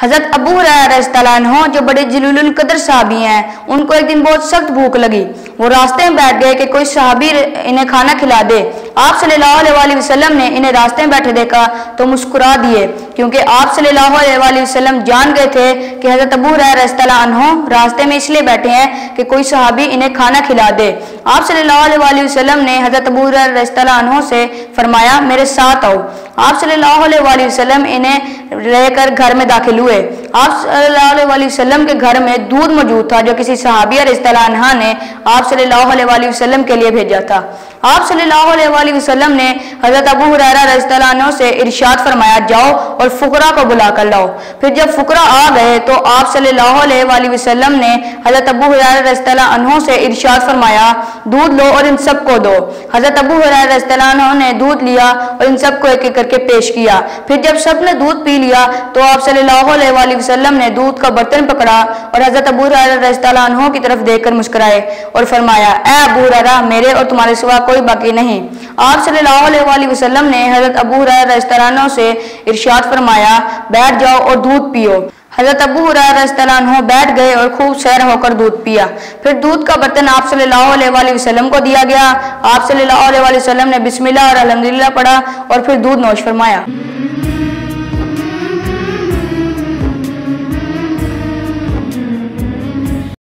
हज़रत अबू हुरैरा रज़ियल्लाहु अन्हु जो बड़े जलीलुल कदर सहाबी हैं, उनको एक दिन बहुत सख्त भूख लगी। वो रास्ते में बैठ गए कि कोई सहाबी इन्हें खाना खिला दे। आप सल्लल्लाहु अलैहि वसल्लम ने इन्हें रास्ते में बैठे देखा तो मुस्कुरा दिए, क्योंकि आप सल्लल्लाहु अलैहि वसल्लम जान गए थे कि हज़रत अबू हुरैरा रज़ियल्लाहु अन्हु रास्ते में इसलिए बैठे हैं कि कोई सहाबी इन्हें खाना खिला दे। आप सल्लल्लाहु अलैहि वसल्लम ने हज़रत अबू हुरैरा रज़ियल्लाहु अन्हु से फरमाया, मेरे साथ आओ। आप सल्लल्लाहु अलैहि वसल्लम इन्हें लेकर घर में दाखिल हुए। आप सल्लल्लाहु अलैहि वसल्लम के घर में दूध मौजूद था जो किसी सहाबिया रज़ियल्लाहु अन्हा ने आप सल्लल्लाहु अलैहि वसल्लम के लिए भेजा था। आप सल्लल्लाहु अलैहि वसल्लम ने हज़रत अबू हुरैरा रज़ियल्लाहु अन्हु से इरशाद फरमाया, जाओ और फुकरा को बुला कर लाओ। फिर जब फुकरा आ गए तो आप सल्लल्लाहु अलैहि वसल्लम ने हज़रत अबू हुरैरा रज़ियल्लाहु अन्हु से इरशाद फरमाया, दूध लो और इन सबको दो। हज़रत अबू हुरैरा रज़ियल्लाहु अन्हु ने दूध लिया और इन सबको एक एक करके पेश किया। फिर जब सब ने दूध पी लिया तो आप सल्लल्लाहु अलैहि वसल्लम ने दूध का बर्तन पकड़ा और हज़रत अबू हुरैरा रज़ियल्लाहु अन्हु की तरफ देखकर मुस्कुराए और फरमाया, ऐ अबू हुरैरा, मेरे और तुम्हारे सिवा कोई बाकी नहीं। आप सल्लल्लाहु अलैहि वसल्लम ने हज़रत अबू हुरैरा रज़ियल्लाहु अन्हु से इरशाद फरमाया, बैठ जाओ और दूध पियो। हज़रत अबू हुरैरा रज़ियल्लाहु अन्हु बैठ गए और खूब सैर होकर दूध पिया। फिर दूध का बर्तन आप सल्लल्लाहु अलैहि वसल्लम को दिया गया। आप सल्लल्लाहु अलैहि वसल्लम ने बिस्मिल्लाह और अल्हम्दुलिल्लाह पढ़ा और फिर दूध नोश फरमाया।